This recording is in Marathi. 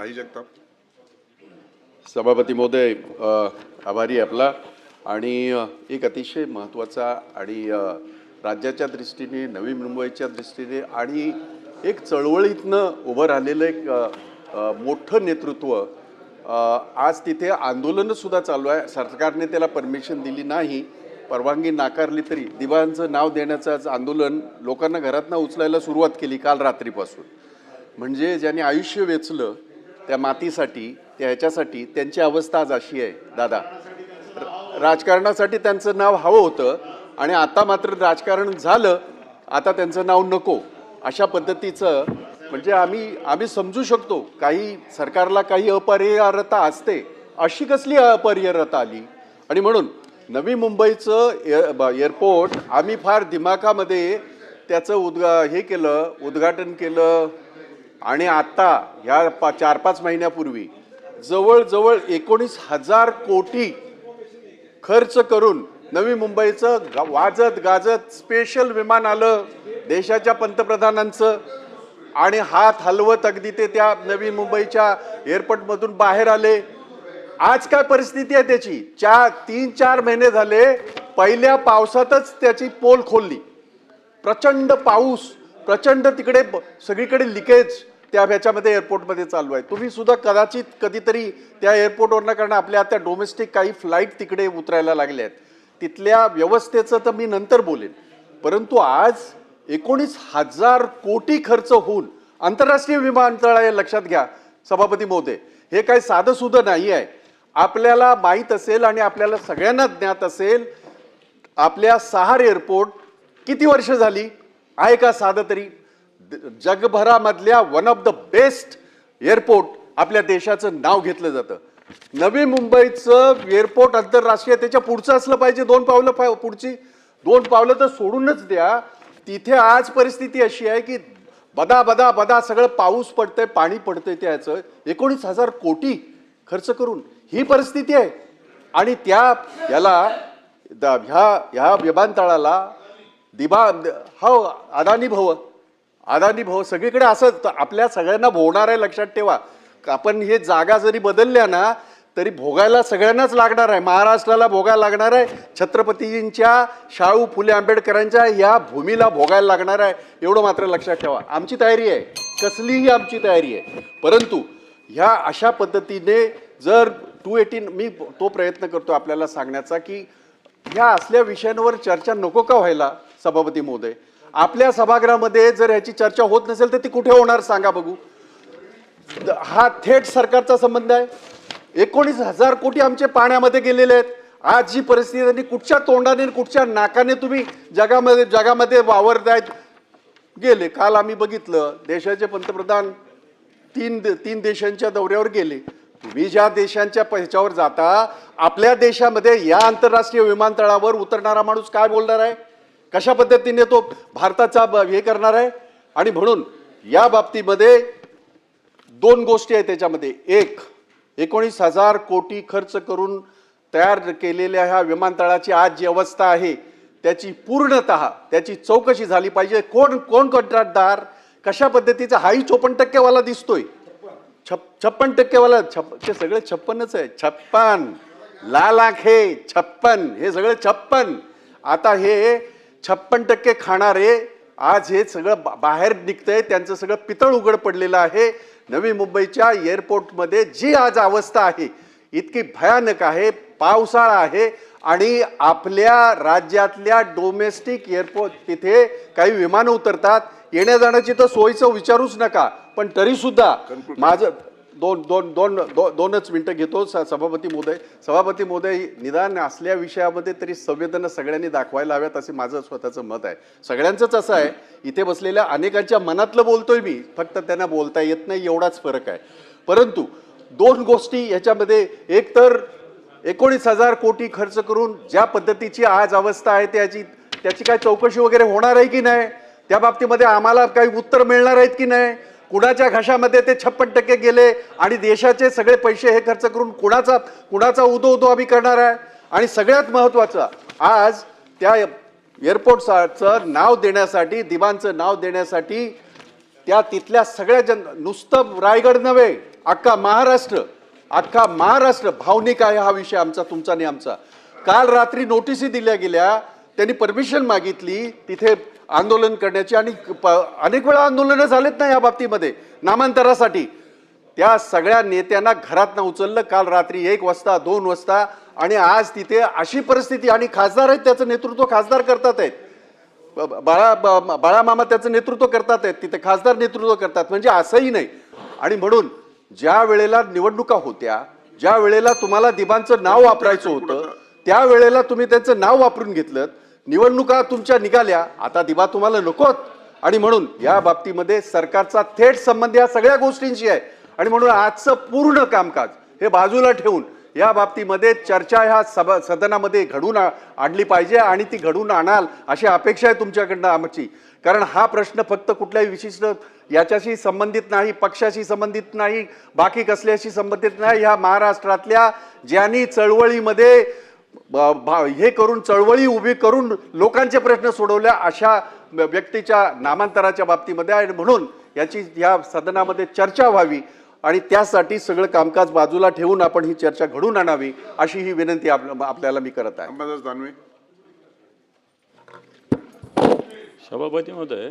आई जगताप. सभापती महोदय, आभारी आहे आपला. आणि एक अतिशय महत्त्वाचा आणि राज्याच्या दृष्टीने, नवी मुंबईच्या दृष्टीने आणि एक चळवळीतनं उभं राहिलेलं एक मोठं नेतृत्व आज तिथे आंदोलनसुद्धा चालू आहे. सरकारने त्याला परमिशन दिली नाही, परवानगी नाकारली तरी दिवांचं नाव देण्याचं आज आंदोलन लोकांना घरातनं उचलायला सुरुवात केली काल रात्रीपासून. म्हणजे ज्यांनी आयुष्य वेचलं त्या मातीसाठी, त्या ह्याच्यासाठी, त्यांची अवस्था आज अशी आहे. दादा, राजकारणासाठी त्यांचं नाव हवं होतं आणि आता मात्र राजकारण झालं, आता त्यांचं नाव नको, अशा पद्धतीचं. म्हणजे आम्ही समजू शकतो काही सरकारला काही अपरिहार्यता असते, अशी कसली अपरिहार्यता आली. आणि म्हणून नवी मुंबईचं एअरपोर्ट आम्ही फार दिमाखामध्ये त्याचं उद्घाटन केलं. आणि आता ह्या 4-5 महिन्यापूर्वी जवळजवळ 19,000 कोटी खर्च करून नवी मुंबईचं वाजत गाजत स्पेशल विमान आलं देशाच्या पंतप्रधानांचं, आणि हात हलवत अगदी ते त्या नवी मुंबईच्या एअरपोर्टमधून बाहेर आले. आज काय परिस्थिती आहे त्याची? 3-4 महिने झाले, पहिल्या पावसातच त्याची पोल खोलली. प्रचंड पाऊस, प्रचंड तिकडे सगळीकडे लिकेज त्या ह्याच्यामध्ये एअरपोर्टमध्ये चालू आहे. तुम्ही सुद्धा कदाचित कधीतरी त्या एअरपोर्टवरनं, कारण आपल्या आता डोमेस्टिक काही फ्लाईट तिकडे उतरायला लागल्या आहेत, तिथल्या व्यवस्थेचं तर मी नंतर बोलेन. परंतु आज 19,000 कोटी खर्च होऊन आंतरराष्ट्रीय विमानतळ आहे. लक्षात घ्या सभापती महोदय, हे काही साधं सुद्धा नाही आहे. आपल्याला माहीत असेल आणि आपल्याला सगळ्यांना ज्ञात असेल, आपल्या सहार एअरपोर्ट किती वर्ष झाली आहे का साधं तरी? जगभरामधल्या one of the best airport आपल्या देशाचं नाव घेतलं जातं. नवी मुंबईचं एअरपोर्ट आंतरराष्ट्रीय, त्याच्या पुढचं असलं पाहिजे. 2 पावलं पुढची 2 पावलं तर सोडूनच द्या. तिथे आज परिस्थिती अशी आहे की बदा बदा बदा सगळं पाऊस पडतंय, पाणी पडतंय. त्याचं 19,000 कोटी खर्च करून ही परिस्थिती आहे. आणि ह्या विमानतळाला अदानी भाऊ सगळीकडे असं आपल्या सगळ्यांना भोगणार आहे. लक्षात ठेवा, आपण हे जागा जरी बदलल्या ना तरी भोगायला सगळ्यांनाच लागणार आहे. महाराष्ट्राला भोगायला लागणार आहे, छत्रपतींच्या शाहू फुले आंबेडकरांच्या या भूमीला भोगायला लागणार आहे. एवढं मात्र लक्षात ठेवा. आमची तयारी आहे, कसलीही आमची तयारी आहे. परंतु ह्या अशा पद्धतीने जर 218, मी तो प्रयत्न करतो आपल्याला सांगण्याचा की ह्या असल्या विषयांवर चर्चा नको का व्हायला. सभापती महोदय, आपल्या सभागृहामध्ये जर ह्याची चर्चा होत नसेल तर ती कुठे होणार सांगा बघू? हा थेट सरकारचा संबंध आहे. 19,000 कोटी आमचे पाण्यामध्ये गेलेले आहेत. आज जी परिस्थिती, कुठच्या तोंडाने कुठच्या नाकाने तुम्ही जगामध्ये वावरतायत गेले. काल आम्ही बघितलं, देशाचे पंतप्रधान 3 देशांच्या दौऱ्यावर गेले. तुम्ही ज्या देशांच्या ह्याच्यावर जाता, आपल्या देशामध्ये या आंतरराष्ट्रीय विमानतळावर उतरणारा माणूस काय बोलणार आहे, कशा पद्धतीने तो भारताचा हे करणार आहे? आणि म्हणून या बाबतीमध्ये 2 गोष्टी आहेत त्याच्यामध्ये. एक, 19,000 कोटी खर्च करून तयार केलेल्या ह्या विमानतळाची आज जी अवस्था आहे त्याची पूर्णतः त्याची चौकशी झाली पाहिजे. कोण कंत्राटदार, कशा पद्धतीचा? हाही 54% दिसतोय, 56% ते सगळे 56च आहे. 56 लाख हे 56, हे सगळे 56. आता हे 56% खाणारे आज हे सगळं बाहेर निघतंय, त्यांचं सगळं पितळ उघड पडलेलं आहे. नवी मुंबईच्या एअरपोर्टमध्ये जी आज अवस्था आहे इतकी भयानक आहे. पावसाळा आहे आणि आपल्या राज्यातल्या डोमेस्टिक एअरपोर्ट तिथे काही विमानं उतरतात, येण्या जाण्याची तर सोयीचं विचारूच नका. पण तरी सुद्धा माझं 2च मिनिटं घेतो सभापती महोदय. निदान असल्या विषयामध्ये तरी संवेदना सगळ्यांनी दाखवायला हव्यात असे माझं स्वतःचं मत आहे. सगळ्यांचंच असं आहे. इथे बसलेल्या अनेकांच्या मनातलं बोलतोय मी, फक्त त्यांना बोलता येत नाही, एवढाच फरक आहे. परंतु 2 गोष्टी ह्याच्यामध्ये. एक तर 19,000 कोटी खर्च करून ज्या पद्धतीची आज अवस्था आहे त्याची काय चौकशी वगैरे होणार आहे की नाही? त्या बाबतीमध्ये आम्हाला काही उत्तर मिळणार आहेत की नाही? कुणाच्या घशामध्ये ते 56% गेले आणि देशाचे सगळे पैसे हे खर्च करून कुणाचा उदो आम्ही करणार आहे? आणि सगळ्यात महत्त्वाचं, आज त्या एअरपोर्टचं नाव देण्यासाठी, दिवांचं नाव देण्यासाठी त्या तिथल्या सगळ्या नुसतं रायगड नव्हे, अख्खा महाराष्ट्र भावनिक आहे हा विषय आमचा, तुमचा नाही आमचा. काल रात्री नोटिसी दिल्या गेल्या, त्यांनी परमिशन मागितली तिथे आंदोलन करण्याची आणि अनेक वेळा आंदोलनं झालेत ना या बाबतीमध्ये नामांतरासाठी. त्या सगळ्या नेत्यांना घरातनं उचललं काल रात्री 1 वाजता 2 वाजता, आणि आज तिथे अशी परिस्थिती. आणि खासदार आहेत, त्याचं नेतृत्व खासदार करतात आहेत, बाळामामा त्याचं नेतृत्व करतात आहेत, तिथे खासदार नेतृत्व करतात, म्हणजे असंही नाही. आणि म्हणून ज्या वेळेला निवडणुका होत्या, ज्या वेळेला तुम्हाला दिबांचं नाव वापरायचं होतं, त्या वेळेला तुम्ही त्यांचं नाव वापरून घेतलं. निवडणुका तुमच्या निघाल्या, आता दिबा तुम्हाला नकोत. आणि म्हणून या बाबतीमध्ये सरकारचा थेट संबंध या सगळ्या गोष्टींशी आहे. आणि म्हणून आजचं पूर्ण कामकाज हे बाजूला ठेवून या बाबतीमध्ये चर्चा ह्या सदनामध्ये घडून आणली पाहिजे, आणि ती घडून आणाल अशी अपेक्षा आहे तुमच्याकडनं आमची. कारण हा प्रश्न फक्त कुठल्याही विशिष्ट याच्याशी संबंधित नाही, पक्षाशी संबंधित नाही, बाकी कसल्याशी संबंधित नाही. ह्या महाराष्ट्रातल्या ज्यांनी चळवळीमध्ये हे करून चळवळी उभी करून लोकांचे प्रश्न सोडवल्या अशा व्यक्तीच्या नामांतराच्या बाबतीमध्ये आहे. म्हणून याची या सदनामध्ये चर्चा व्हावी, आणि त्यासाठी सगळं कामकाज बाजूला ठेवून आपण ही चर्चा घडून आणावी अशी ही विनंती आपल्याला मी करत आहे. अंबादास दानवे. सभापती महोदय,